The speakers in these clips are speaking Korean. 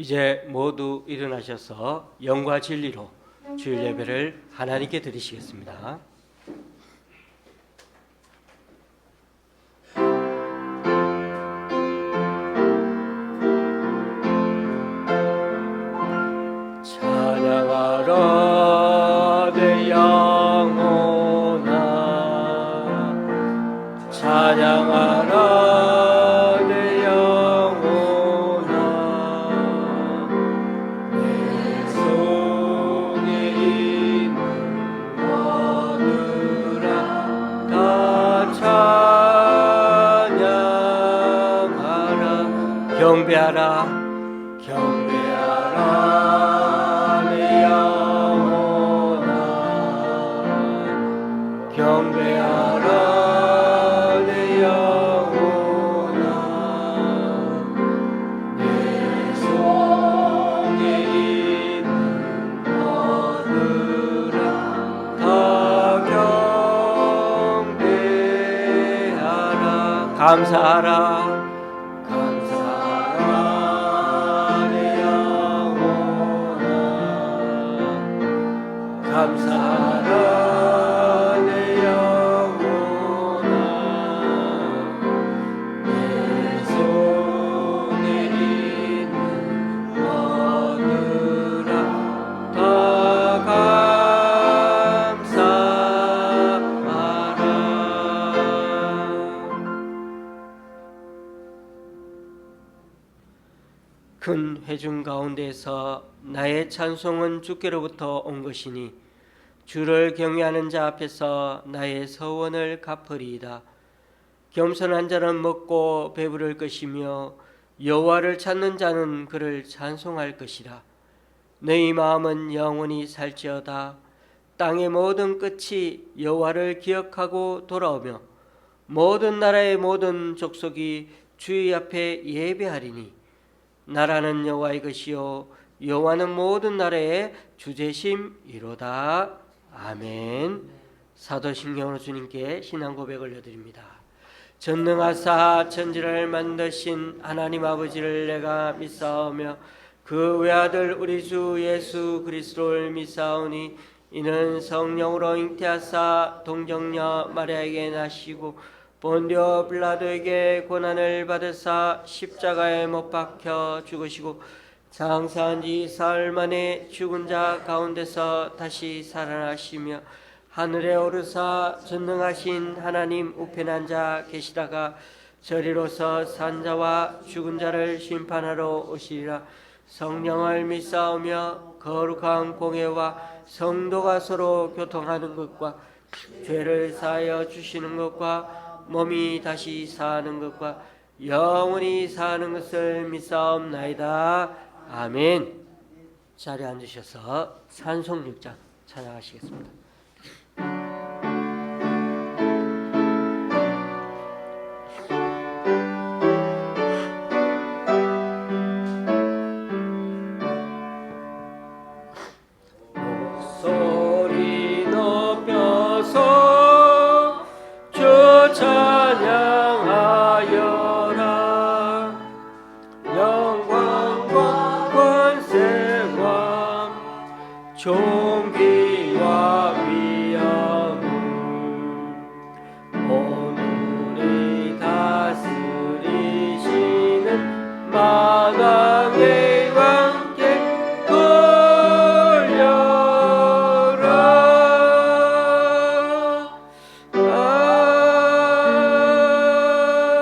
이제 모두 일어나셔서 영과 진리로 주일 예배를 하나님께 드리시겠습니다. 찬양하라 내 영혼아, 찬양하라 경배하라 경배하라 내 영혼아, 경배하라 내 영혼아, 내 속에 있는 너들아 다 경배하라. 감사하라 감사하라 내 영혼아, 내 손에 있는 너들아 다 감사하라. 큰 회중 가운데서 나의 찬송은 주께로부터 온 것이니 주를 경외하는 자 앞에서 나의 서원을 갚으리이다. 겸손한 자는 먹고 배부를 것이며 여호와를 찾는 자는 그를 찬송할 것이라. 너희 마음은 영원히 살지어다. 땅의 모든 끝이 여호와를 기억하고 돌아오며 모든 나라의 모든 족속이 주의 앞에 예배하리니 나라는 여호와의 것이요 여호와는 모든 나라의 주제심이로다. 아멘. 사도신경으로 주님께 신앙 고백 올려드립니다. 전능하사 천지를 만드신 하나님 아버지를 내가 믿사오며 그 외아들 우리 주 예수 그리스도를 믿사오니 이는 성령으로 잉태하사 동정녀 마리아에게 나시고 본디오 빌라도에게 고난을 받으사 십자가에 못 박혀 죽으시고 장사한 지 사흘 만에 죽은 자 가운데서 다시 살아나시며 하늘에 오르사 전능하신 하나님 우편한 자 계시다가 저리로서 산 자와 죽은 자를 심판하러 오시리라. 성령을 믿사오며 거룩한 공회와 성도가 서로 교통하는 것과 죄를 사하여 주시는 것과 몸이 다시 사는 것과 영원히 사는 것을 믿사옵나이다. 아멘. 자리에 앉으셔서 찬송 6장 찬양하시겠습니다. 목소리 높여서 주 찬양하여라. 영광과 권세와 존귀와 위엄을 오늘이 다스리시는 만왕의 왕께 돌려라.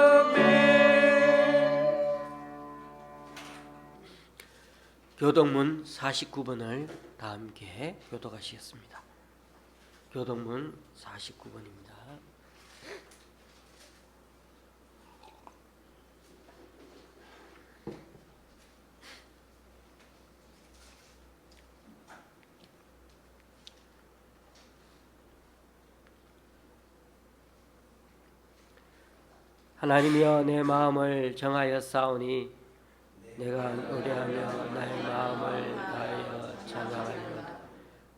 아멘. 교동문 49번을 다 함께 교독하시겠습니다. 교동문 49번입니다. 하나님이여 내 마음을 정하여 싸우니 내가 노래하며 나의 마음을 다하여 찬양하리로다.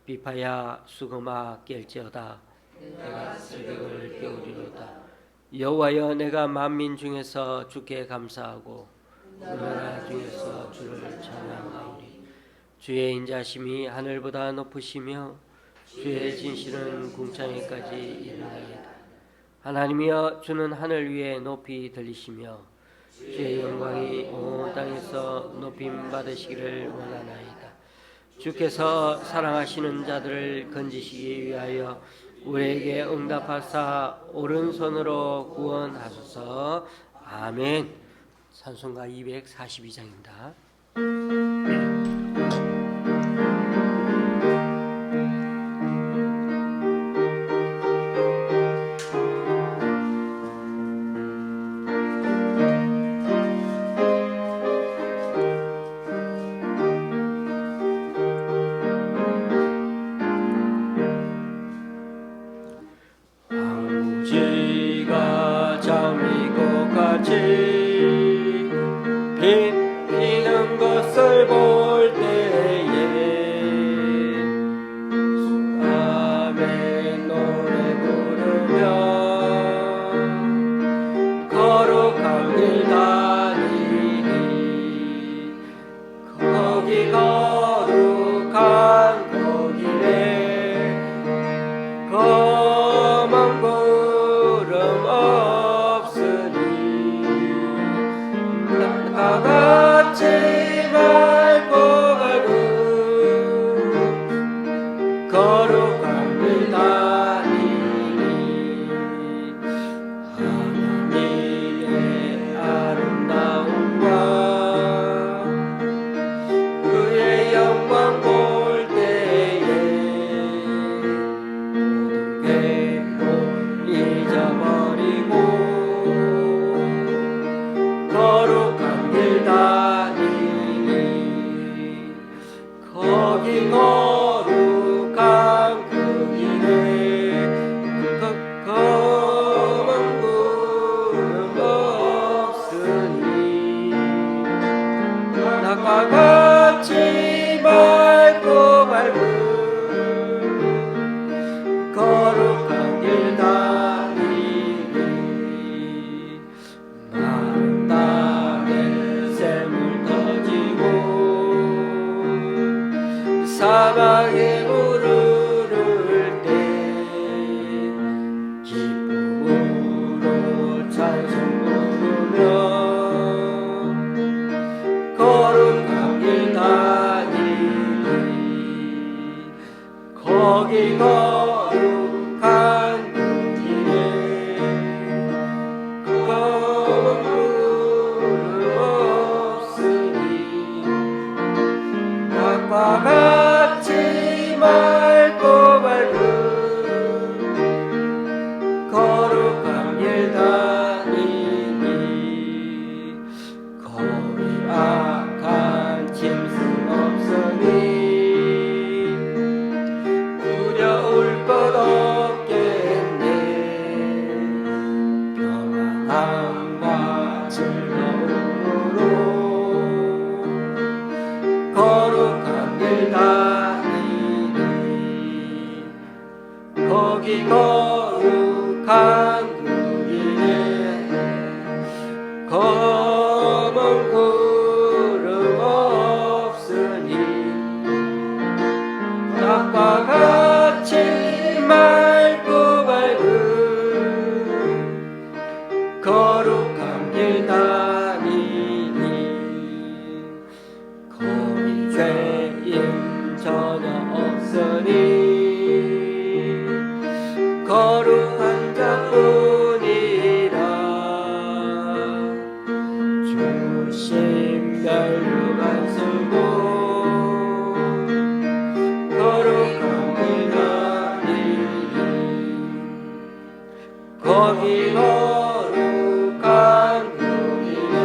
비파야 수금아 깰지어다. 내가 새벽을 깨우리로다. 여호와여 내가 만민 중에서 주께 감사하고 나라 중에서 주를 찬양하오리. 주의 인자심이 하늘보다 높으시며 주의 진실은 궁창에까지 이르나이다. 하나님이여, 주는 하늘 위에 높이 들리시며 주의 영광이 온 땅에서 높임 받으시기를 원하나이다. 주께서 사랑하시는 자들을 건지시기 위하여 우리에게 응답하사 오른손으로 구원하소서. 아멘. 찬송가 242장입니다. 아버지가 잠이고 같이 빛비는 것을 볼 때에 아멘 노래 부르며 거룩한 길 다니니 거기 거룩한 그 길에 검은 구름 없으니 나같이 맑고 밝은 거룩한 길 다니니 하나님의 아름다움과 그의 영광 볼 때에 모든 괴로 잊어버리고 거룩한 길 다니니 거기 거룩한 그 길에 검은 구름 없으니 낮과 같이 맑고 밝은 거룩한 길 다니니 마른 땅에 샘을 터지고 사막에 물을 흐를 때 기쁨으로 찬송 부르며 거룩한 길 다니니 거기 거룩한 그 길에 검은 구름 없으니 낮과 같이 맑고 밝은 거룩한 길 다니니 거기 악한 짐승 없으니 두려울 것 없겠네. 평안함과 즐거움으로 거룩한 길 다니니 거기 거룩한 그 길에 검은 구름 없으니 낮과 같이 맑고 밝은 거룩한 길 다니니 거기 죄인 전혀 없으니 거룩한 자뿐이라 주신 멸류관 쓰고 거룩한 길 다니니 거기 거룩한 그 길에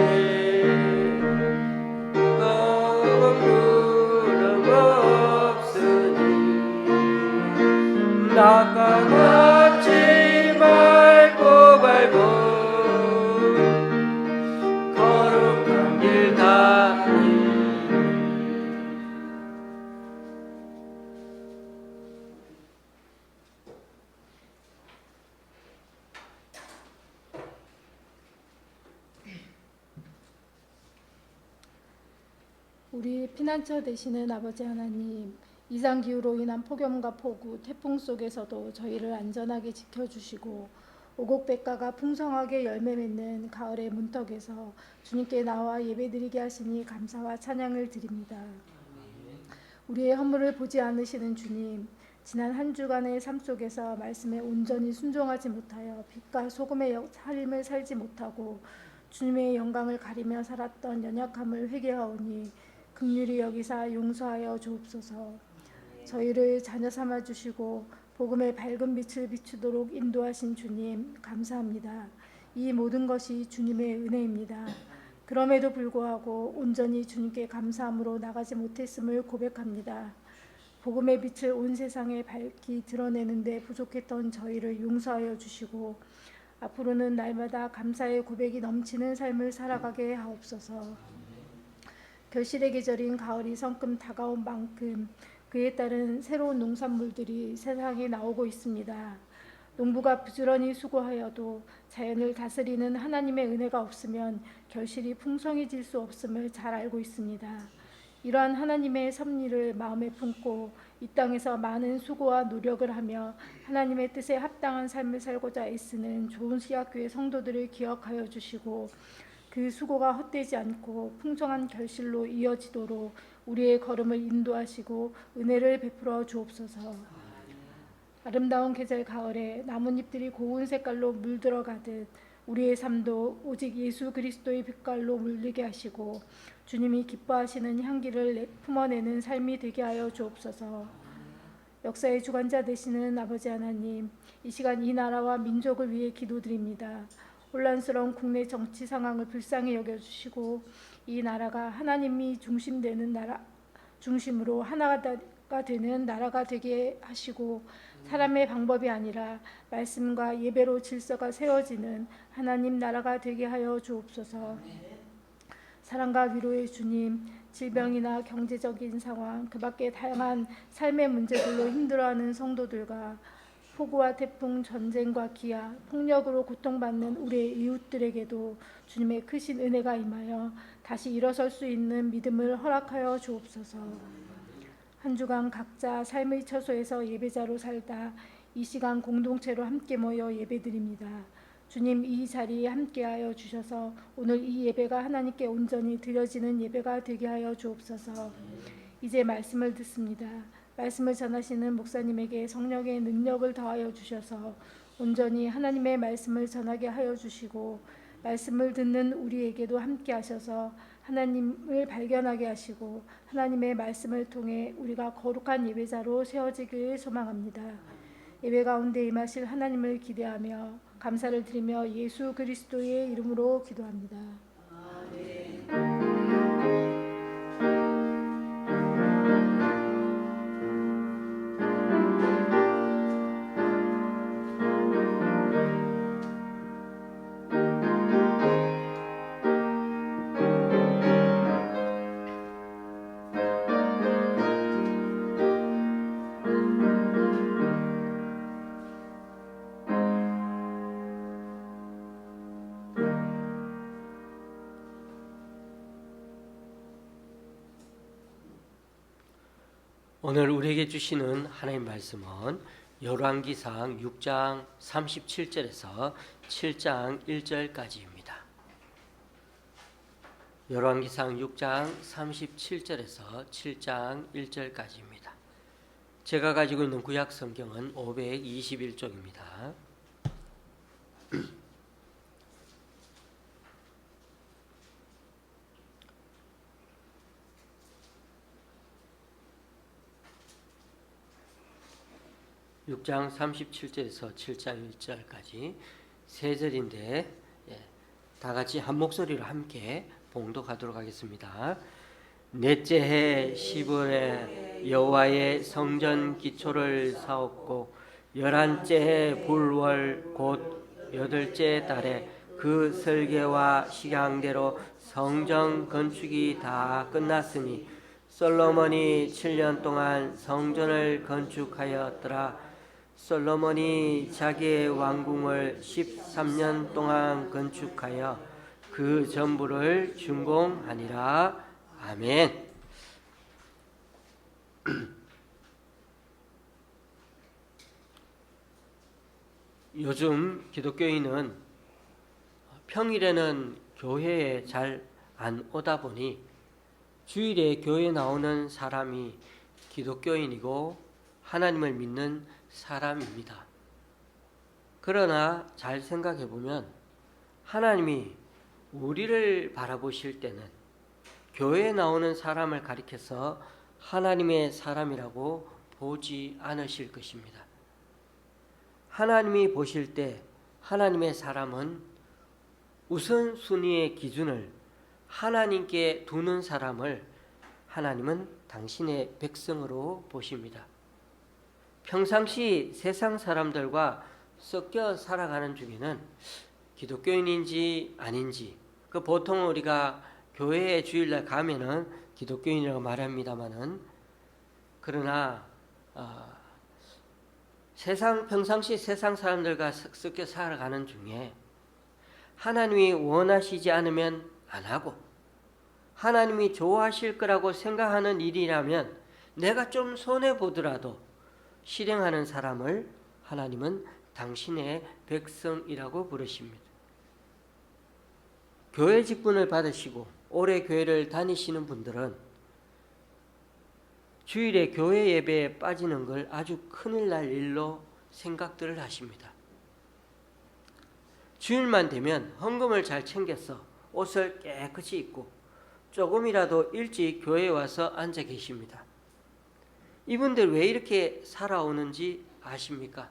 우리 피난처 되시는 아버지 하나님, 이상기후로 인한 폭염과 폭우, 태풍 속에서도 저희를 안전하게 지켜주시고 오곡백과가 풍성하게 열매 맺는 가을의 문턱에서 주님께 나와 예배드리게 하시니 감사와 찬양을 드립니다. 우리의 허물을 보지 않으시는 주님, 지난 한 주간의 삶 속에서 말씀에 온전히 순종하지 못하여 빛과 소금의 삶을 살지 못하고 주님의 영광을 가리며 살았던 연약함을 회개하오니 긍휼히 여기사 용서하여 주옵소서. 저희를 자녀 삼아 주시고 복음의 밝은 빛을 비추도록 인도하신 주님 감사합니다. 이 모든 것이 주님의 은혜입니다. 그럼에도 불구하고 온전히 주님께 감사함으로 나가지 못했음을 고백합니다. 복음의 빛을 온 세상에 밝히 드러내는데 부족했던 저희를 용서하여 주시고 앞으로는 날마다 감사의 고백이 넘치는 삶을 살아가게 하옵소서. 결실의 계절인 가을이 성큼 다가온 만큼 그에 따른 새로운 농산물들이 세상에 나오고 있습니다. 농부가 부지런히 수고하여도 자연을 다스리는 하나님의 은혜가 없으면 결실이 풍성해질 수 없음을 잘 알고 있습니다. 이러한 하나님의 섭리를 마음에 품고 이 땅에서 많은 수고와 노력을 하며 하나님의 뜻에 합당한 삶을 살고자 애쓰는 좋은 시학교회 성도들을 기억하여 주시고 그 수고가 헛되지 않고 풍성한 결실로 이어지도록 우리의 걸음을 인도하시고 은혜를 베풀어 주옵소서. 아름다운 계절 가을에 나뭇잎들이 고운 색깔로 물들어가듯 우리의 삶도 오직 예수 그리스도의 빛깔로 물들게 하시고 주님이 기뻐하시는 향기를 품어내는 삶이 되게 하여 주옵소서. 역사의 주관자 되시는 아버지 하나님, 이 시간 이 나라와 민족을 위해 기도드립니다. 혼란스러운 국내 정치 상황을 불쌍히 여겨주시고 이 나라가 하나님이 중심으로 하나가 되는 나라가 되게 하시고 사람의 방법이 아니라 말씀과 예배로 질서가 세워지는 하나님 나라가 되게 하여 주옵소서. 사랑과 위로의 주님, 질병이나 경제적인 상황, 그 밖에 다양한 삶의 문제들로 힘들어하는 성도들과 폭우와 태풍, 전쟁과 기아, 폭력으로 고통받는 우리의 이웃들에게도 주님의 크신 은혜가 임하여 다시 일어설 수 있는 믿음을 허락하여 주옵소서. 한 주간 각자 삶의 처소에서 예배자로 살다 이 시간 공동체로 함께 모여 예배드립니다. 주님, 이 자리에 함께하여 주셔서 오늘 이 예배가 하나님께 온전히 드려지는 예배가 되게 하여 주옵소서. 이제 말씀을 듣습니다. 말씀을 전하시는 목사님에게 성령의 능력을 더하여 주셔서 온전히 하나님의 말씀을 전하게 하여 주시고 말씀을 듣는 우리에게도 함께 하셔서 하나님을 발견하게 하시고 하나님의 말씀을 통해 우리가 거룩한 예배자로 세워지길 소망합니다. 예배 가운데 임하실 하나님을 기대하며 감사를 드리며 예수 그리스도의 이름으로 기도합니다. 아멘. 오늘 우리에게 주시는 하나님 말씀은 열왕기상 6장 37절에서 7장 1절까지입니다. 열왕기상 6장 37절에서 7장 1절까지입니다. 제가 가지고 있는 구약 성경은 521쪽입니다. (6장 37절에서 7장 1절까지) 세 절인데 다 같이 한 목소리로 함께 봉독하도록 하겠습니다. 넷째 해 시불에 여호와의 성전 기초를 쌓았고 11째 해 불월 곧 8째 달에 그 설계와 식양대로 성전 건축이 다 끝났으니 솔로몬이 7년 동안 성전을 건축하였더라. 솔로몬이 자기의 왕궁을 13년 동안 건축하여 그 전부를 준공하니라. 아멘. 요즘 기독교인은 평일에는 교회에 잘 안 오다 보니 주일에 교회 나오는 사람이 기독교인이고 하나님을 믿는 사람입니다. 그러나 잘 생각해 보면 하나님이 우리를 바라보실 때는 교회에 나오는 사람을 가리켜서 하나님의 사람이라고 보지 않으실 것입니다. 하나님이 보실 때 하나님의 사람은 우선순위의 기준을 하나님께 두는 사람을 하나님은 당신의 백성으로 보십니다. 평상시 세상 사람들과 섞여 살아가는 중에는 기독교인인지 아닌지, 보통 우리가 교회에 주일날 가면은 기독교인이라고 말합니다만은, 그러나 평상시 세상 사람들과 섞여 살아가는 중에 하나님이 원하시지 않으면 안 하고 하나님이 좋아하실 거라고 생각하는 일이라면 내가 좀 손해보더라도 실행하는 사람을 하나님은 당신의 백성이라고 부르십니다. 교회 직분을 받으시고 오래 교회를 다니시는 분들은 주일에 교회 예배에 빠지는 걸 아주 큰일 날 일로 생각들을 하십니다. 주일만 되면 헌금을 잘 챙겨서 옷을 깨끗이 입고 조금이라도 일찍 교회에 와서 앉아 계십니다. 이분들 왜 이렇게 살아오는지 아십니까?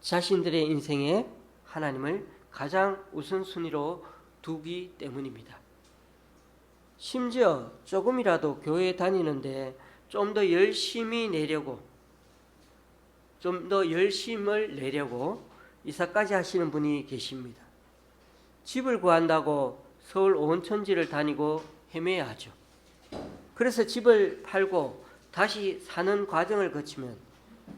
자신들의 인생에 하나님을 가장 우선순위로 두기 때문입니다. 심지어 조금이라도 교회에 다니는데 좀 더 열심히 내려고, 좀 더 열심을 내려고 이사까지 하시는 분이 계십니다. 집을 구한다고 서울 온천지를 다니고 헤매야 하죠. 그래서 집을 팔고 다시 사는 과정을 거치면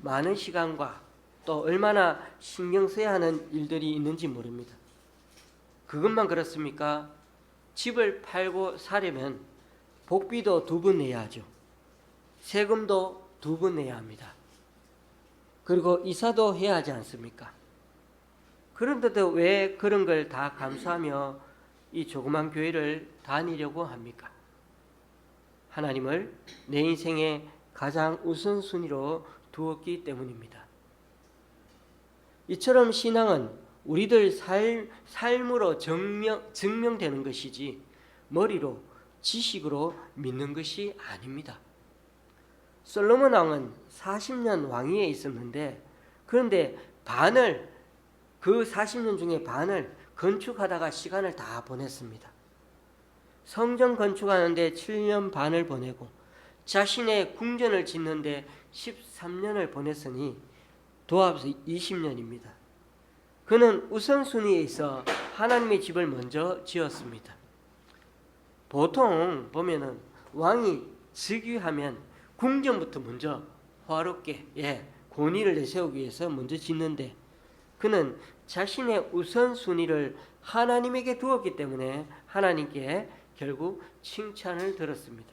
많은 시간과 또 얼마나 신경 써야 하는 일들이 있는지 모릅니다. 그것만 그렇습니까? 집을 팔고 사려면 복비도 2번 내야 하죠. 세금도 2번 내야 합니다. 그리고 이사도 해야 하지 않습니까? 그런데도 왜 그런 걸 다 감수하며 이 조그만 교회를 다니려고 합니까? 하나님을 내 인생의 가장 우선순위로 두었기 때문입니다. 이처럼 신앙은 우리들 삶으로 증명되는 것이지 머리로 지식으로 믿는 것이 아닙니다. 솔로몬 왕은 40년 왕위에 있었는데, 그런데 그 40년 중에 반을 건축하다가 시간을 다 보냈습니다. 성전 건축하는데 7년 반을 보내고 자신의 궁전을 짓는데 13년을 보냈으니 도합해서 20년입니다. 그는 우선순위에 있어 하나님의 집을 먼저 지었습니다. 보통 보면은 왕이 즉위하면 궁전부터 먼저 화롭게 권위를 내세우기 위해서 먼저 짓는데, 그는 자신의 우선순위를 하나님에게 두었기 때문에 하나님께 결국 칭찬을 들었습니다.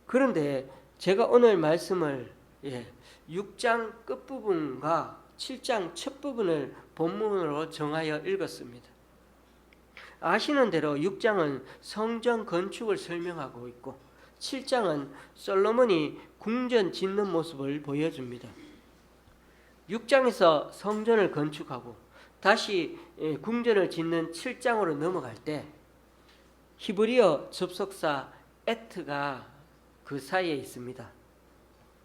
그런데 제가 오늘 말씀을 6장 끝부분과 7장 첫 부분을 본문으로 정하여 읽었습니다. 아시는 대로 6장은 성전 건축을 설명하고 있고 7장은 솔로몬이 궁전 짓는 모습을 보여줍니다. 6장에서 성전을 건축하고 다시 궁전을 짓는 7장으로 넘어갈 때 히브리어 접속사 에트가 그 사이에 있습니다.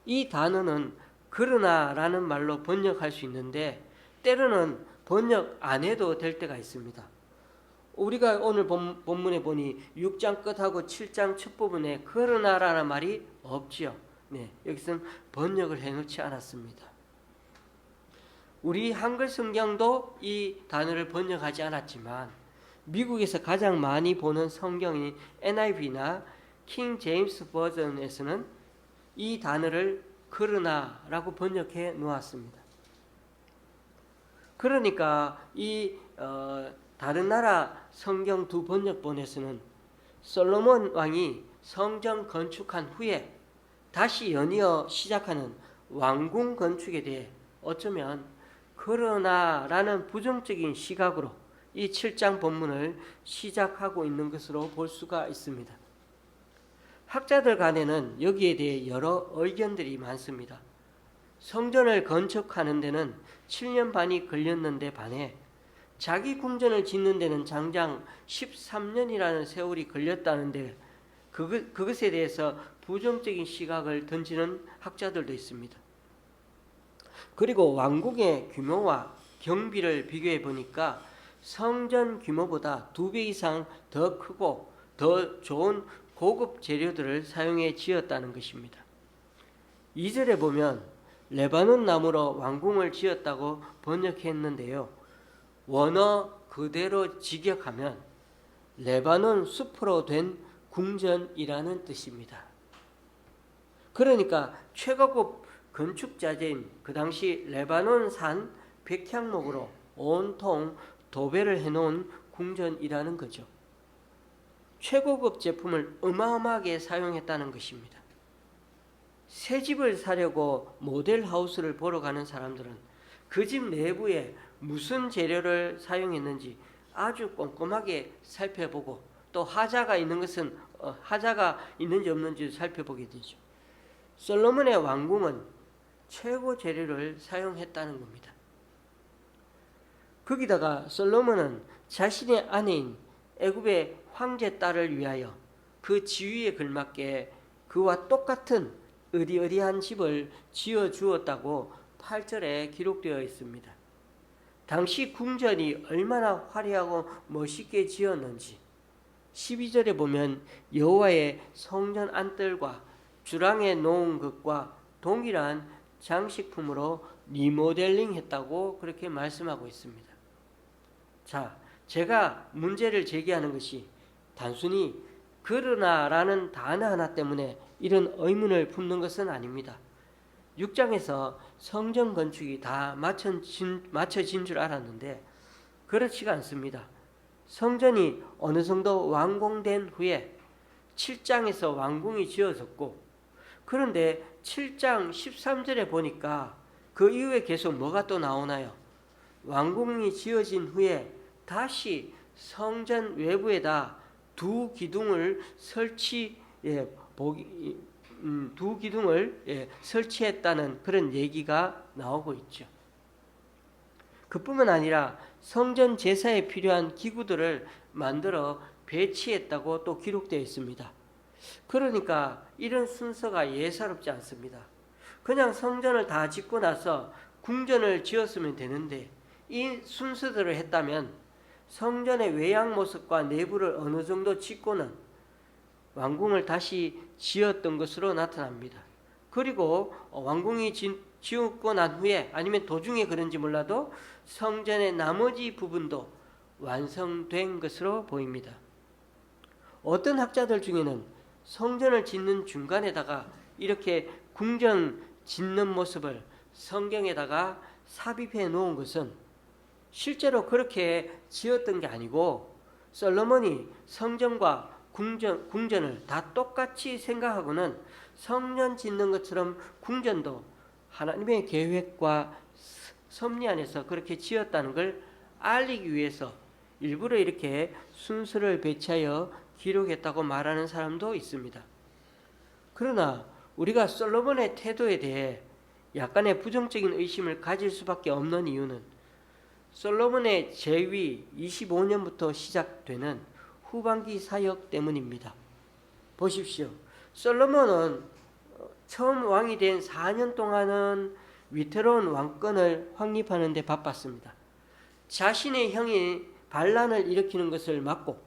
이 단어는 그러나라는 말로 번역할 수 있는데 때로는 번역 안 해도 될 때가 있습니다. 우리가 오늘 본문에 보니 6장 끝하고 7장 첫 부분에 그러나라는 말이 없지요. 여기서는 번역을 해놓지 않았습니다. 우리 한글 성경도 이 단어를 번역하지 않았지만 미국에서 가장 많이 보는 성경인 NIV나 킹 제임스 버전에서는 이 단어를 그러나라고 번역해 놓았습니다. 그러니까 이 다른 나라 성경 두 번역본에서는 솔로몬 왕이 성전 건축한 후에 다시 연이어 시작하는 왕궁 건축에 대해 어쩌면 그러나라는 부정적인 시각으로 이 7장 본문을 시작하고 있는 것으로 볼 수가 있습니다. 학자들 간에는 여기에 대해 여러 의견들이 많습니다. 성전을 건축하는 데는 7년 반이 걸렸는데 반해 자기 궁전을 짓는 데는 장장 13년이라는 세월이 걸렸다는데 그것에 대해서 부정적인 시각을 던지는 학자들도 있습니다. 그리고 왕궁의 규모와 경비를 비교해 보니까 성전 규모보다 2배 이상 더 크고 더 좋은 고급 재료들을 사용해 지었다는 것입니다. 2절에 보면 레바논 나무로 왕궁을 지었다고 번역했는데요. 원어 그대로 직역하면 레바논 숲으로 된 궁전이라는 뜻입니다. 그러니까 최고급 건축자재인 그 당시 레바논산 백향목으로 온통 도배를 해놓은 궁전이라는 거죠. 최고급 제품을 어마어마하게 사용했다는 것입니다. 새 집을 사려고 모델하우스를 보러 가는 사람들은 그 집 내부에 무슨 재료를 사용했는지 아주 꼼꼼하게 살펴보고 또 하자가 있는지 없는지 살펴보게 되죠. 솔로몬의 왕궁은 최고 재료를 사용했다는 겁니다. 거기다가 솔로몬은 자신의 아내인 애굽의 황제 딸을 위하여 그 지위에 걸맞게 그와 똑같은 의리의리한 집을 지어 주었다고 8절에 기록되어 있습니다. 당시 궁전이 얼마나 화려하고 멋있게 지었는지 12절에 보면 여호와의 성전 안뜰과 주랑에 놓은 것과 동일한 장식품으로 리모델링 했다고 그렇게 말씀하고 있습니다. 자, 제가 문제를 제기하는 것이 단순히 그러나라는 단어 하나 때문에 이런 의문을 품는 것은 아닙니다. 6장에서 성전 건축이 다 마쳐진 줄 알았는데 그렇지가 않습니다. 성전이 어느 정도 완공된 후에 7장에서 왕궁이 지어졌고 그런데 7장 13절에 보니까 그 이후에 계속 뭐가 또 나오나요? 왕궁이 지어진 후에 다시 성전 외부에다 두 기둥을 설치했다는 그런 얘기가 나오고 있죠. 그뿐만 아니라 성전 제사에 필요한 기구들을 만들어 배치했다고 또 기록되어 있습니다. 그러니까 이런 순서가 예사롭지 않습니다. 그냥 성전을 다 짓고 나서 궁전을 지었으면 되는데 이 순서대로 했다면 성전의 외양 모습과 내부를 어느 정도 짓고는 왕궁을 다시 지었던 것으로 나타납니다. 그리고 왕궁이 지었고 난 후에 아니면 도중에 그런지 몰라도 성전의 나머지 부분도 완성된 것으로 보입니다. 어떤 학자들 중에는 성전을 짓는 중간에다가 이렇게 궁전 짓는 모습을 성경에다가 삽입해 놓은 것은 실제로 그렇게 지었던 게 아니고 솔로몬이 성전과 궁전을 다 똑같이 생각하고는 성전 짓는 것처럼 궁전도 하나님의 계획과 섭리 안에서 그렇게 지었다는 걸 알리기 위해서 일부러 이렇게 순서를 배치하여 기록했다고 말하는 사람도 있습니다. 그러나 우리가 솔로몬의 태도에 대해 약간의 부정적인 의심을 가질 수밖에 없는 이유는 솔로몬의 재위 25년부터 시작되는 후반기 사역 때문입니다. 보십시오. 솔로몬은 처음 왕이 된 4년 동안은 위태로운 왕권을 확립하는 데 바빴습니다. 자신의 형이 반란을 일으키는 것을 막고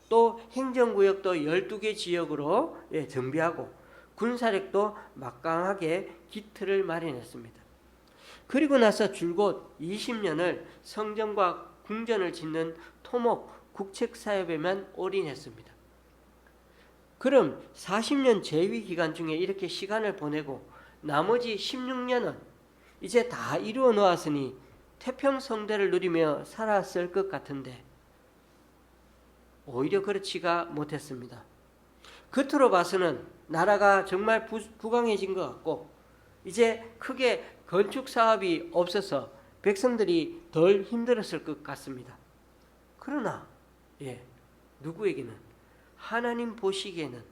또 행정구역도 12개 지역으로 정비하고 군사력도 막강하게 기틀을 마련했습니다. 그리고 나서 줄곧 20년을 성전과 궁전을 짓는 토목, 국책 사업에만 올인했습니다. 그럼 40년 재위 기간 중에 이렇게 시간을 보내고 나머지 16년은 이제 다 이루어 놓았으니 태평성대를 누리며 살았을 것 같은데 오히려 그렇지가 못했습니다. 겉으로 봐서는 나라가 정말 부강해진 것 같고 이제 크게 건축 사업이 없어서 백성들이 덜 힘들었을 것 같습니다. 그러나 누구에게는 하나님 보시기에는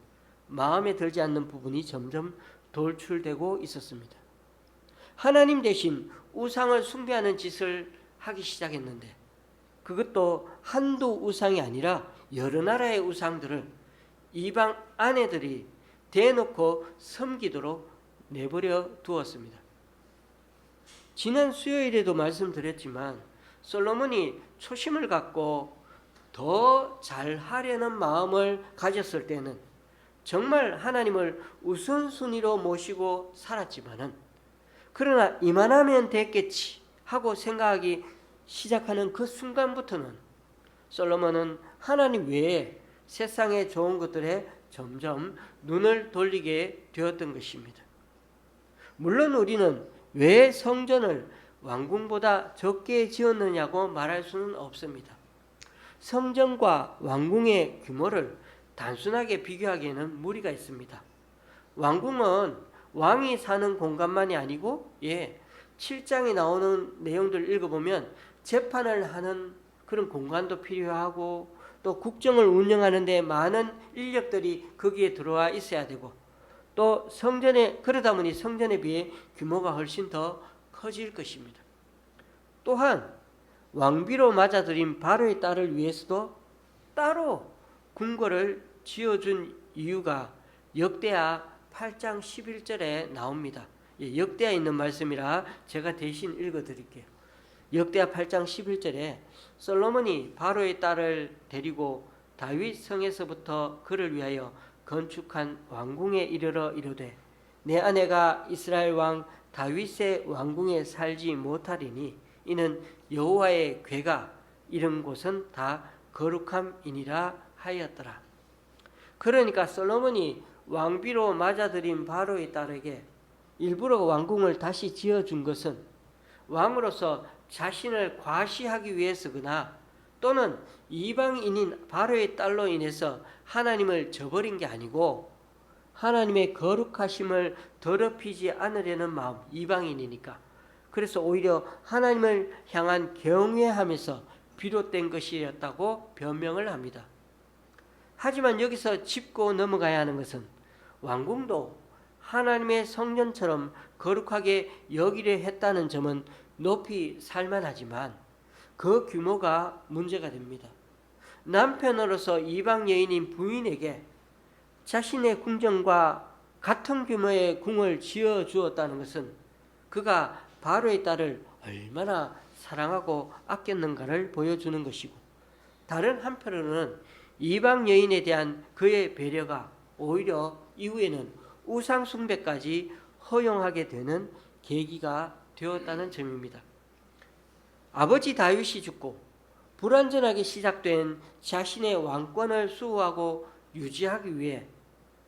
마음에 들지 않는 부분이 점점 돌출되고 있었습니다. 하나님 대신 우상을 숭배하는 짓을 하기 시작했는데 그것도 한두 우상이 아니라 여러 나라의 우상들을 이방 아내들이 대놓고 섬기도록 내버려 두었습니다. 지난 수요일에도 말씀드렸지만 솔로몬이 초심을 갖고 더 잘하려는 마음을 가졌을 때는 정말 하나님을 우선순위로 모시고 살았지만은 그러나 이만하면 됐겠지 하고 생각하기 시작하는 그 순간부터는 솔로몬은 하나님 외에 세상의 좋은 것들에 점점 눈을 돌리게 되었던 것입니다. 물론 우리는 왜 성전을 왕궁보다 적게 지었느냐고 말할 수는 없습니다. 성전과 왕궁의 규모를 단순하게 비교하기에는 무리가 있습니다. 왕궁은 왕이 사는 공간만이 아니고 7장에 나오는 내용들 읽어보면 재판을 하는 그런 공간도 필요하고 또 국정을 운영하는 데 많은 인력들이 거기에 들어와 있어야 되고 또 성전에 그러다 보니 성전에 비해 규모가 훨씬 더 커질 것입니다. 또한 왕비로 맞아들인 바로의 딸을 위해서도 따로 궁궐을 지어준 이유가 역대하 8장 11절에 나옵니다. 역대하에 있는 말씀이라 제가 대신 읽어드릴게요. 역대하 8장 11절에 솔로몬이 바로의 딸을 데리고 다윗 성에서부터 그를 위하여 건축한 왕궁에 이르러 이르되 내 아내가 이스라엘 왕 다윗의 왕궁에 살지 못하리니 이는 여호와의 궤가 이른 곳은 다 거룩함이니라 하였더라. 그러니까 솔로몬이 왕비로 맞아들인 바로의 딸에게 일부러 왕궁을 다시 지어준 것은 왕으로서 자신을 과시하기 위해서거나 또는 이방인인 바로의 딸로 인해서 하나님을 저버린 게 아니고 하나님의 거룩하심을 더럽히지 않으려는 마음, 이방인이니까. 그래서 오히려 하나님을 향한 경외하면서 비롯된 것이었다고 변명을 합니다. 하지만 여기서 짚고 넘어가야 하는 것은 왕궁도 하나님의 성전처럼 거룩하게 여기려 했다는 점은 높이 살만하지만 그 규모가 문제가 됩니다. 남편으로서 이방 여인인 부인에게 자신의 궁정과 같은 규모의 궁을 지어 주었다는 것은 그가 바로의 딸을 얼마나 사랑하고 아꼈는가를 보여주는 것이고 다른 한편으로는 이방 여인에 대한 그의 배려가 오히려 이후에는 우상 숭배까지 허용하게 되는 계기가 되었다는 점입니다. 아버지 다윗이 죽고 불완전하게 시작된 자신의 왕권을 수호하고 유지하기 위해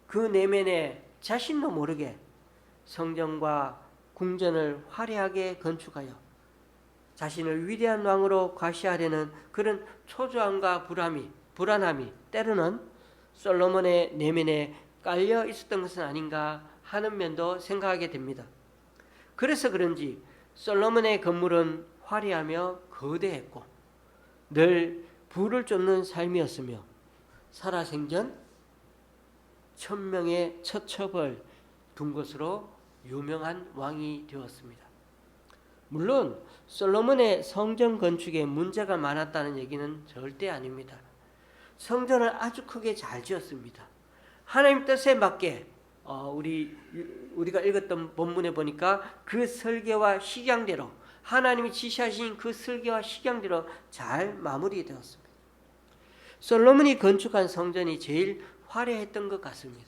그 내면에 자신도 모르게 성전과 궁전을 화려하게 건축하여 자신을 위대한 왕으로 과시하려는 그런 초조함과 불안함이 때로는 솔로몬의 내면에 깔려 있었던 것은 아닌가 하는 면도 생각하게 됩니다. 그래서 그런지 솔로몬의 건물은 화려하며 거대했고 늘 부를 쫓는 삶이었으며 살아생전 1000명의 처첩을 둔 것으로 유명한 왕이 되었습니다. 물론 솔로몬의 성전 건축에 문제가 많았다는 얘기는 절대 아닙니다. 성전을 아주 크게 잘 지었습니다. 하나님 뜻에 맞게 우리가 읽었던 본문에 보니까 그 설계와 식양대로 하나님이 지시하신 그 설계와 식양대로 잘 마무리되었습니다. 솔로몬이 건축한 성전이 제일 화려했던 것 같습니다.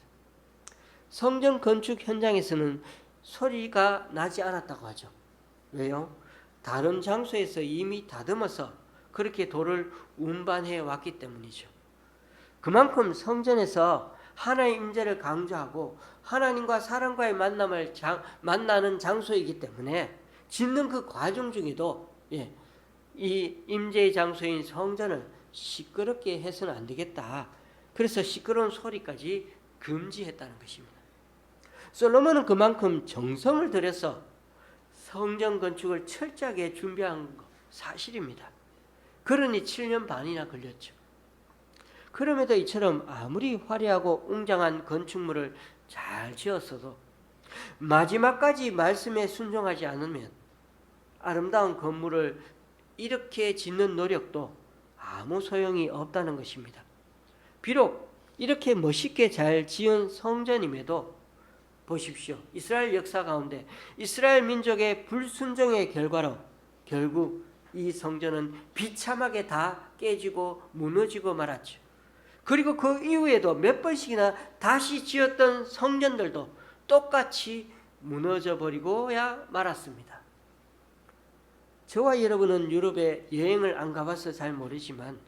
성전 건축 현장에서는 소리가 나지 않았다고 하죠. 왜요? 다른 장소에서 이미 다듬어서 그렇게 돌을 운반해 왔기 때문이죠. 그만큼 성전에서 하나의 임재를 강조하고 하나님과 사람과의 만나는 장소이기 때문에 짓는 그 과정 중에도 이 임재의 장소인 성전을 시끄럽게 해서는 안 되겠다. 그래서 시끄러운 소리까지 금지했다는 것입니다. 솔로몬은 그만큼 정성을 들여서 성전 건축을 철저하게 준비한 거 사실입니다. 그러니 7년 반이나 걸렸죠. 그럼에도 이처럼 아무리 화려하고 웅장한 건축물을 잘 지었어도 마지막까지 말씀에 순종하지 않으면 아름다운 건물을 이렇게 짓는 노력도 아무 소용이 없다는 것입니다. 비록 이렇게 멋있게 잘 지은 성전임에도 보십시오. 이스라엘 역사 가운데 이스라엘 민족의 불순종의 결과로 결국 이 성전은 비참하게 다 깨지고 무너지고 말았죠. 그리고 그 이후에도 몇 번씩이나 다시 지었던 성전들도 똑같이 무너져 버리고야 말았습니다. 저와 여러분은 유럽에 여행을 안 가봐서 잘 모르지만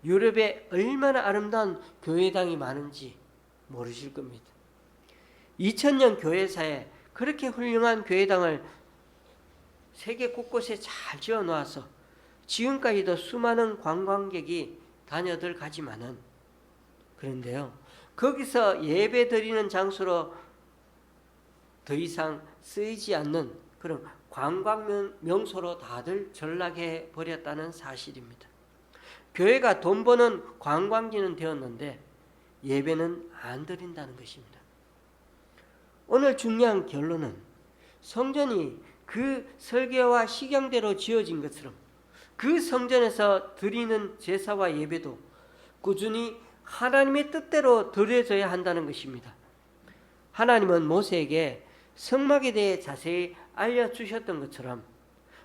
유럽에 얼마나 아름다운 교회당이 많은지 모르실 겁니다. 2000년 교회사에 그렇게 훌륭한 교회당을 세계 곳곳에 잘 지어 놓아서 지금까지도 수많은 관광객이 다녀들 가지만은, 그런데요, 거기서 예배 드리는 장소로 더 이상 쓰이지 않는 그런 관광 명소로 다들 전락해 버렸다는 사실입니다. 교회가 돈 버는 관광지는 되었는데 예배는 안 드린다는 것입니다. 오늘 중요한 결론은 성전이 그 설계와 식양대로 지어진 것처럼 그 성전에서 드리는 제사와 예배도 꾸준히 하나님의 뜻대로 드려져야 한다는 것입니다. 하나님은 모세에게 성막에 대해 자세히 알려주셨던 것처럼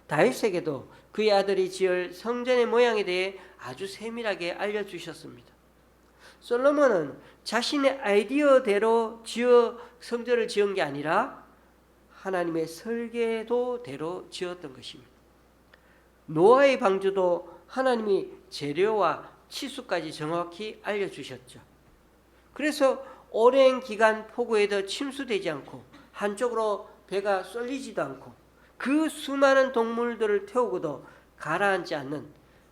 다윗에게도 그의 아들이 지을 성전의 모양에 대해 아주 세밀하게 알려주셨습니다. 솔로몬은 자신의 아이디어대로 성전을 지은 게 아니라 하나님의 설계도대로 지었던 것입니다. 노아의 방주도 하나님이 재료와 치수까지 정확히 알려주셨죠. 그래서 오랜 기간 폭우에도 침수되지 않고 한쪽으로 배가 쏠리지도 않고 그 수많은 동물들을 태우고도 가라앉지 않는,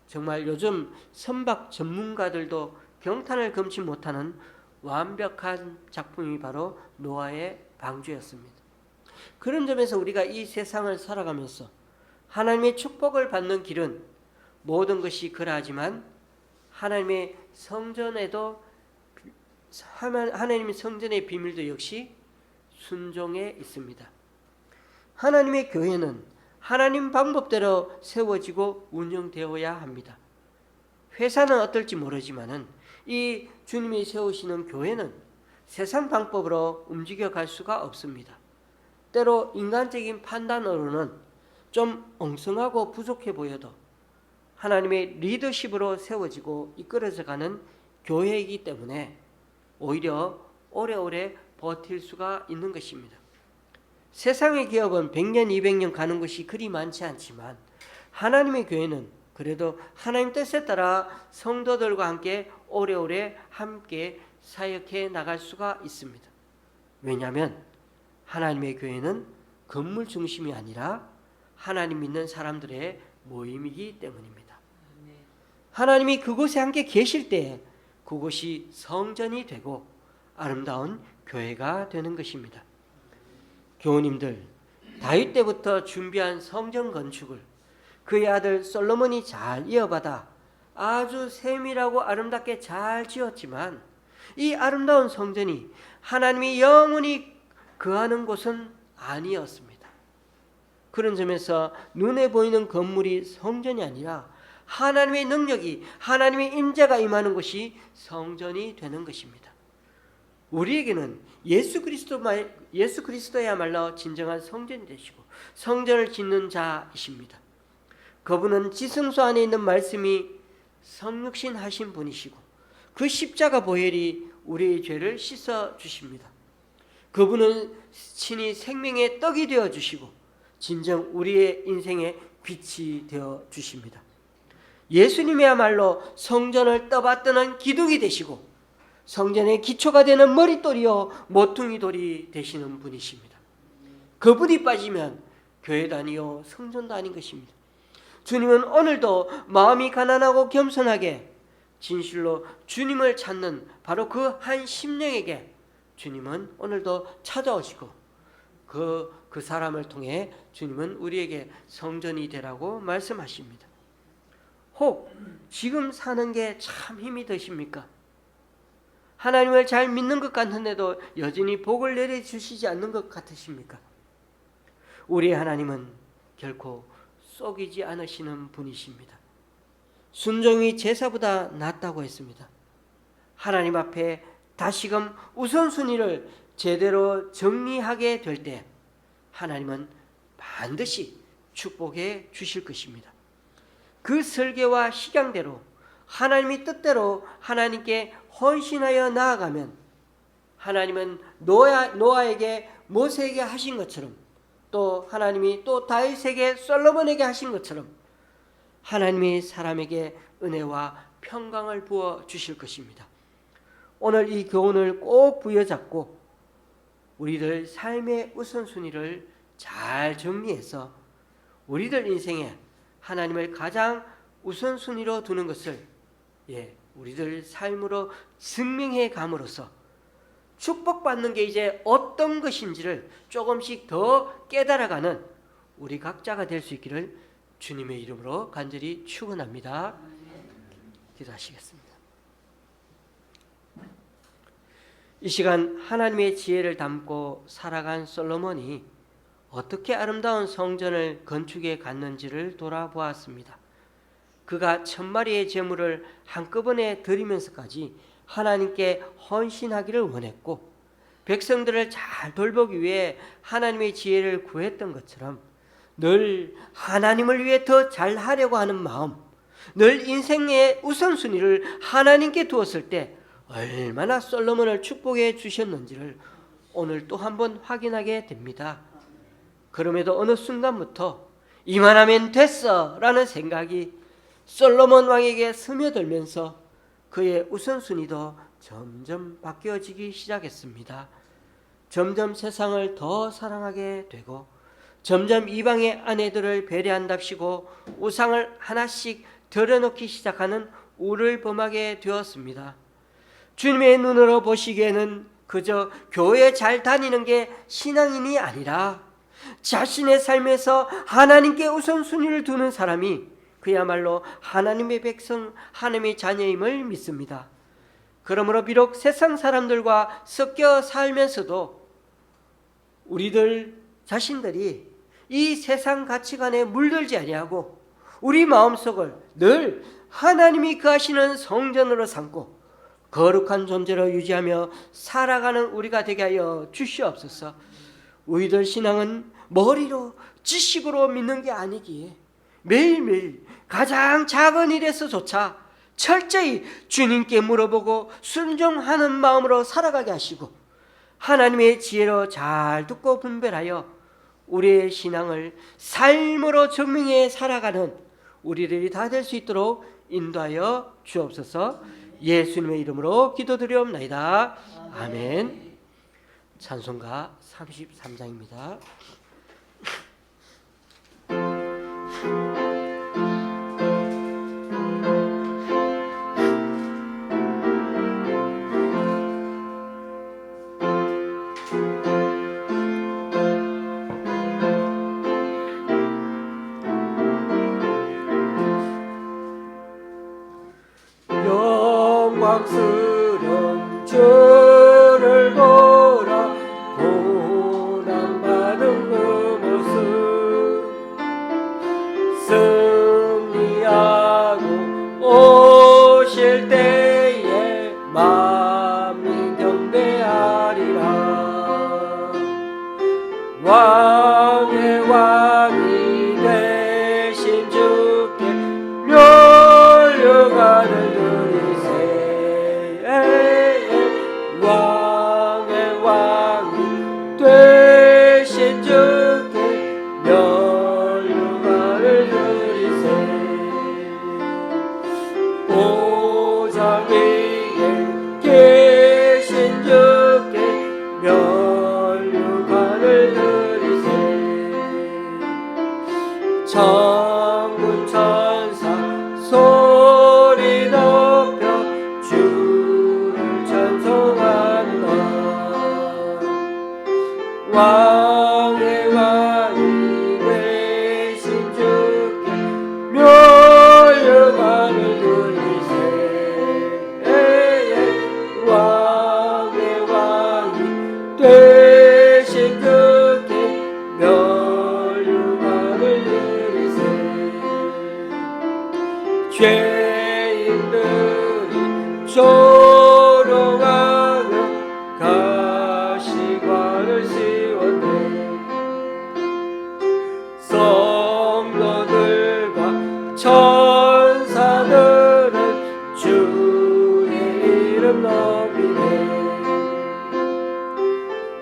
정말 요즘 선박 전문가들도 경탄을 금치 못하는 완벽한 작품이 바로 노아의 방주였습니다. 그런 점에서 우리가 이 세상을 살아가면서 하나님의 축복을 받는 길은 모든 것이 그러하지만 하나님의 성전의 비밀도 역시 순종에 있습니다. 하나님의 교회는 하나님 방법대로 세워지고 운영되어야 합니다. 회사는 어떨지 모르지만은 이 주님이 세우시는 교회는 세상 방법으로 움직여갈 수가 없습니다. 때로 인간적인 판단으로는 좀 엉성하고 부족해 보여도 하나님의 리더십으로 세워지고 이끌어져 가는 교회이기 때문에 오히려 오래오래 버틸 수가 있는 것입니다. 세상의 기업은 100년, 200년 가는 것이 그리 많지 않지만 하나님의 교회는 그래도 하나님 뜻에 따라 성도들과 함께 오래오래 함께 사역해 나갈 수가 있습니다. 왜냐하면 하나님의 교회는 건물 중심이 아니라 하나님 믿는 사람들의 모임이기 때문입니다. 하나님이 그곳에 함께 계실 때에 그곳이 성전이 되고 아름다운 교회가 되는 것입니다. 교우님들, 다윗 때부터 준비한 성전 건축을 그의 아들 솔로몬이 잘 이어받아 아주 세밀하고 아름답게 잘 지었지만 이 아름다운 성전이 하나님이 영원히 거하는 곳은 아니었습니다. 그런 점에서 눈에 보이는 건물이 성전이 아니라 하나님의 능력이, 하나님의 임재가 임하는 곳이 성전이 되는 것입니다. 우리에게는 예수 그리스도야말로 진정한 성전이 되시고 성전을 짓는 자이십니다. 그분은 지성소 안에 있는 말씀이 성육신 하신 분이시고 그 십자가 보혈이 우리의 죄를 씻어 주십니다. 그분은 친히 생명의 떡이 되어 주시고 진정 우리의 인생의 빛이 되어 주십니다. 예수님이야말로 성전을 떠받드는 기둥이 되시고 성전의 기초가 되는 머릿돌이요 모퉁이 돌이 되시는 분이십니다. 그분이 빠지면 교회도 아니요 성전도 아닌 것입니다. 주님은 오늘도 마음이 가난하고 겸손하게 진실로 주님을 찾는 바로 그 한 심령에게 주님은 오늘도 찾아오시고 그 사람을 통해 주님은 우리에게 성전이 되라고 말씀하십니다. 혹 지금 사는 게 참 힘이 드십니까? 하나님을 잘 믿는 것 같은데도 여전히 복을 내려주시지 않는 것 같으십니까? 우리의 하나님은 결코 속이지 않으시는 분이십니다. 순종이 제사보다 낫다고 했습니다. 하나님 앞에 다시금 우선순위를 제대로 정리하게 될 때 하나님은 반드시 축복해 주실 것입니다. 그 설계와 식양대로 하나님의 뜻대로 하나님께 헌신하여 나아가면 하나님은 노아에게 모세에게 하신 것처럼 또 하나님이 또 다윗에게 솔로몬에게 하신 것처럼 하나님이 사람에게 은혜와 평강을 부어 주실 것입니다. 오늘 이 교훈을 꼭 부여잡고 우리들 삶의 우선순위를 잘 정리해서 우리들 인생에 하나님을 가장 우선순위로 두는 것을 우리들 삶으로 증명해 감으로써 축복받는 게 이제 어떤 것인지를 조금씩 더 깨달아가는 우리 각자가 될 수 있기를 주님의 이름으로 간절히 축원합니다. 기도하시겠습니다. 이 시간 하나님의 지혜를 담고 살아간 솔로몬이 어떻게 아름다운 성전을 건축해 갔는지를 돌아보았습니다. 그가 1000마리의 제물을 한꺼번에 드리면서까지 하나님께 헌신하기를 원했고 백성들을 잘 돌보기 위해 하나님의 지혜를 구했던 것처럼 늘 하나님을 위해 더 잘하려고 하는 마음, 늘 인생의 우선순위를 하나님께 두었을 때 얼마나 솔로몬을 축복해 주셨는지를 오늘 또 한번 확인하게 됩니다. 그럼에도 어느 순간부터 이만하면 됐어 라는 생각이 솔로몬 왕에게 스며들면서 그의 우선순위도 점점 바뀌어지기 시작했습니다. 점점 세상을 더 사랑하게 되고 점점 이방의 아내들을 배려한답시고 우상을 하나씩 들여놓기 시작하는 우를 범하게 되었습니다. 주님의 눈으로 보시기에는 그저 교회 잘 다니는 게 신앙인이 아니라 자신의 삶에서 하나님께 우선순위를 두는 사람이 그야말로 하나님의 백성, 하나님의 자녀임을 믿습니다. 그러므로 비록 세상 사람들과 섞여 살면서도 우리들 자신들이 이 세상 가치관에 물들지 아니하고 우리 마음속을 늘 하나님이 거하시는 성전으로 삼고 거룩한 존재로 유지하며 살아가는 우리가 되게 하여 주시옵소서. 우리들 신앙은 머리로 지식으로 믿는 게 아니기에 매일매일 가장 작은 일에서조차 철저히 주님께 물어보고 순종하는 마음으로 살아가게 하시고 하나님의 지혜로 잘 듣고 분별하여 우리의 신앙을 삶으로 증명해 살아가는 우리들이 다 될 수 있도록 인도하여 주옵소서. 예수님의 이름으로 기도드리옵나이다. 아멘. 찬송가 33장입니다. 영광스러운 주를 보라 고난받은 그 모습 승리하고 오실 때에 만민 경배하리라. 왕의 왕이 되신 주께 멸류관을 왕의 왕이 되신 주께 멸류관을 드리세. 보좌 위에 계신 주께 멸류관을 드리세. 천군 천사 소리 높여 조롱하며 가시관을 씌웠네. 성도들과 천사들은 주의 이름 높이네.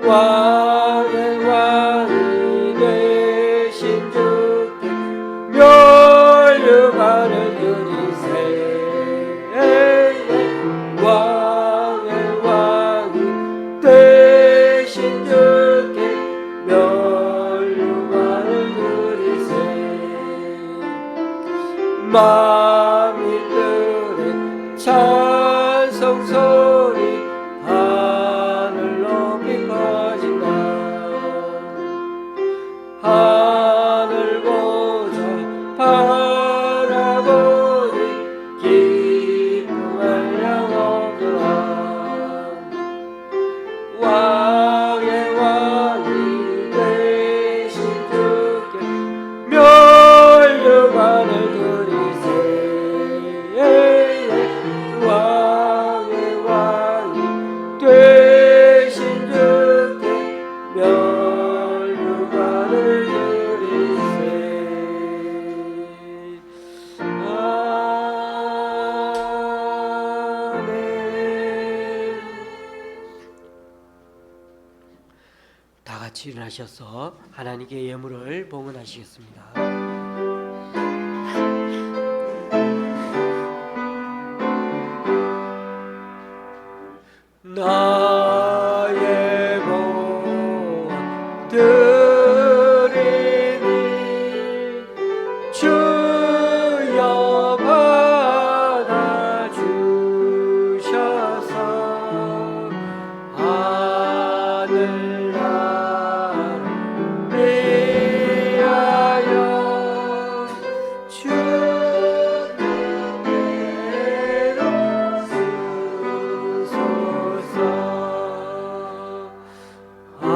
왕의 왕이 되신 주께 멸류관을 드리세. 왕의 왕이 되신 주께 멸류관을 드리세. 만민들의 찬송 소리 하늘 높이 커진다. 하늘 보자 바라보니 기쁨을 영원하라. 왕의 왕이 되신 주께 멸류관을 드리세. 왕의 왕이 되신 주께 멸류관을 드리세. 아멘. 다 같이 일어나셔서 하나님께 예물을 봉헌하시겠습니다. 나의 몸 드리니 주여 받아주셔서 하늘나라를 위하여 주님께로 쓰소서. 아멘.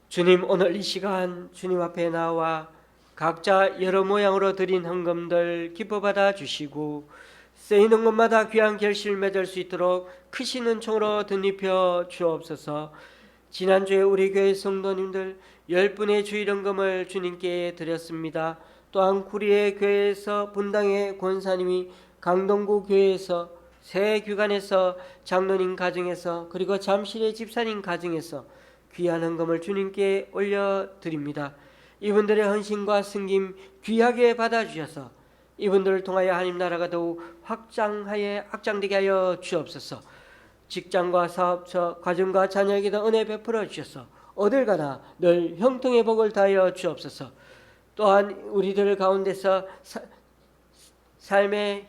주님, 오늘 이 시간 주님 앞에 나와 각자 여러 모양으로 드린 헌금들 기뻐 받아 주시고 쓰이는 곳마다 귀한 결실을 맺을 수 있도록 크신 은총으로 덧입혀 주옵소서. 지난주에 우리 교회 성도님들 10분의 주일헌금을 주님께 드렸습니다. 또한 구리의 교회에서 분당의 권사님이 강동구 교회에서 새 규관에서 장로님 가정에서 그리고 잠실의 집사님 가정에서 귀한 헌금을 주님께 올려드립니다. 이분들의 헌신과 승김 귀하게 받아주셔서 이분들을 통하여 하나님 나라가 더욱 확장되게 하여 주옵소서. 직장과 사업처, 가정과 자녀에게도 은혜 베풀어 주셔서 어딜 가나 늘 형통의 복을 다하여 주옵소서. 또한 우리들 가운데서 삶에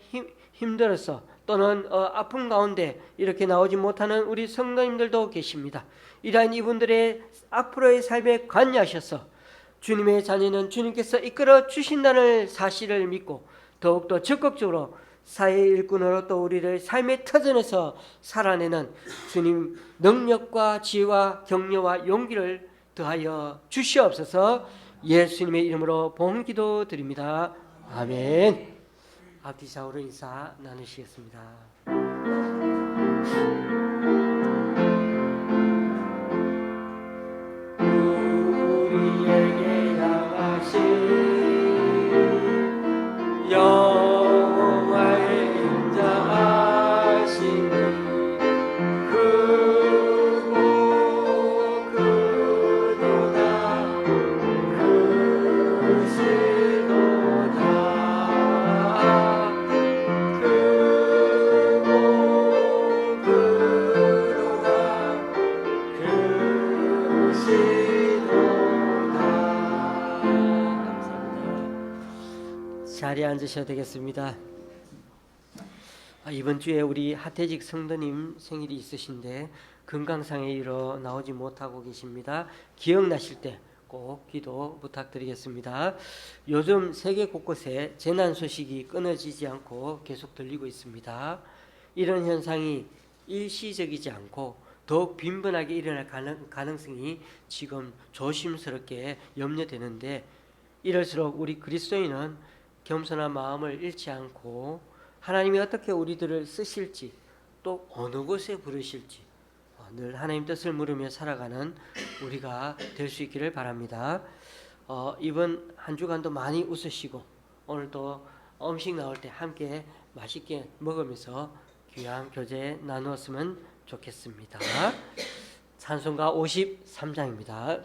힘들어서 또는 아픔 가운데 이렇게 나오지 못하는 우리 성도님들도 계십니다. 이러한 이분들의 앞으로의 삶에 관여하셔서 주님의 자녀는 주님께서 이끌어 주신다는 사실을 믿고 더욱더 적극적으로 사회 일꾼으로 또 우리를 삶의 터전에서 살아내는 주님 능력과 지혜와 격려와 용기를 더하여 주시옵소서. 예수님의 이름으로 봉기도 드립니다. 아멘. 앞뒤 좌우로 인사 나누시겠습니다. 우리에게 향하신 영화의 인자하시니 크고 크도다 크시도다 크고 크도다 크시도다. 감사합니다. 자리에 앉으셔도 되겠습니다. 이번 주에 우리 하태직 성도님 생일이 있으신데 건강상의 이유로 나오지 못하고 계십니다. 기억나실 때 꼭 기도 부탁드리겠습니다. 요즘 세계 곳곳에 재난 소식이 끊어지지 않고 계속 들리고 있습니다. 이런 현상이 일시적이지 않고 더욱 빈번하게 일어날 가능성이 지금 조심스럽게 염려되는데, 이럴수록 우리 그리스도인은 겸손한 마음을 잃지 않고 하나님이 어떻게 우리들을 쓰실지, 또 어느 곳에 부르실지 늘 하나님 뜻을 물으며 살아가는 우리가 될 수 있기를 바랍니다. 이번 한 주간도 많이 웃으시고 오늘도 음식 나올 때 함께 맛있게 먹으면서 귀한 교제 나누었으면 좋겠습니다. 찬송가 53장입니다.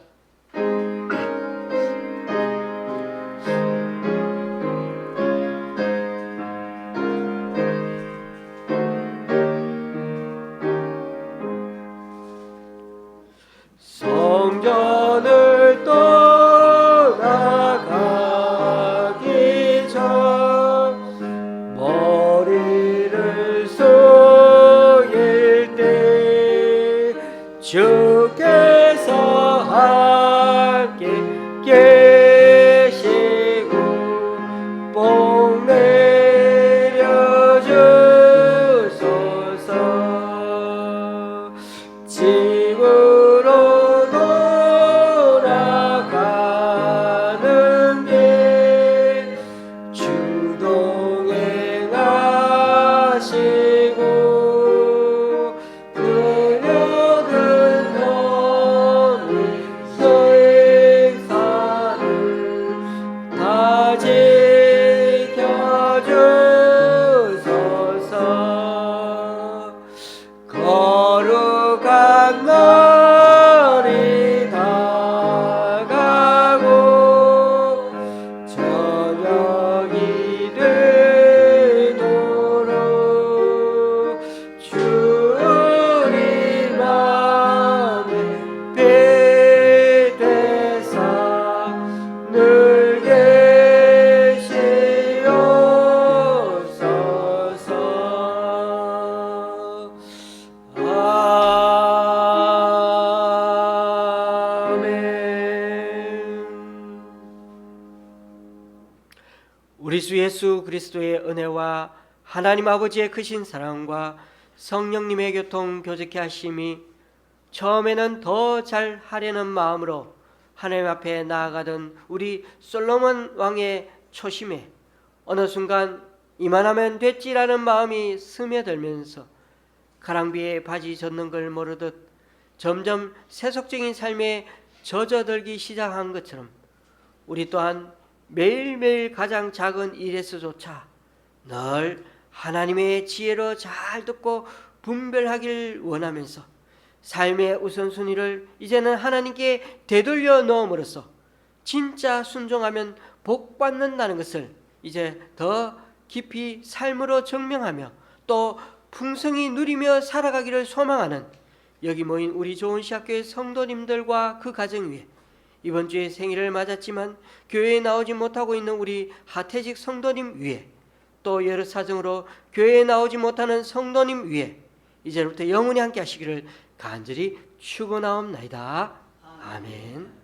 성전을 떠나가기 전 머리를 숙일 때 주께서 함께 계시고 복 내려 주소서. 집으로 돌아가는 길 주동행하시고 그녀는 너의 소익산을 다 지켜주소서. 거룩한 날이 다가고 저녁이 되도록 주 우리 맘에 빛 되사 늘 계시옵소서. 우리 주 예수 그리스도의 은혜와 하나님 아버지의 크신 사랑과 성령님의 교통 교제케 하심이 처음에는 더 잘 하려는 마음으로 하나님 앞에 나아가던 우리 솔로몬 왕의 초심에 어느 순간 이만하면 됐지라는 마음이 스며들면서 가랑비에 바지 젖는 걸 모르듯 점점 세속적인 삶에 젖어들기 시작한 것처럼 우리 또한 매일매일 가장 작은 일에서조차 늘 하나님의 지혜로 잘 듣고 분별하길 원하면서 삶의 우선순위를 이제는 하나님께 되돌려 놓음으로써 진짜 순종하면 복 받는다는 것을 이제 더 깊이 삶으로 증명하며 또 풍성히 누리며 살아가기를 소망하는 여기 모인 우리 좋은시학교의 성도님들과 그 가정 위에 이번 주에 생일을 맞았지만 교회에 나오지 못하고 있는 우리 하태직 성도님 위에 또 여러 사정으로 교회에 나오지 못하는 성도님 위에 이제부터 영원히 함께 하시기를 간절히 축원하옵나이다. 아멘.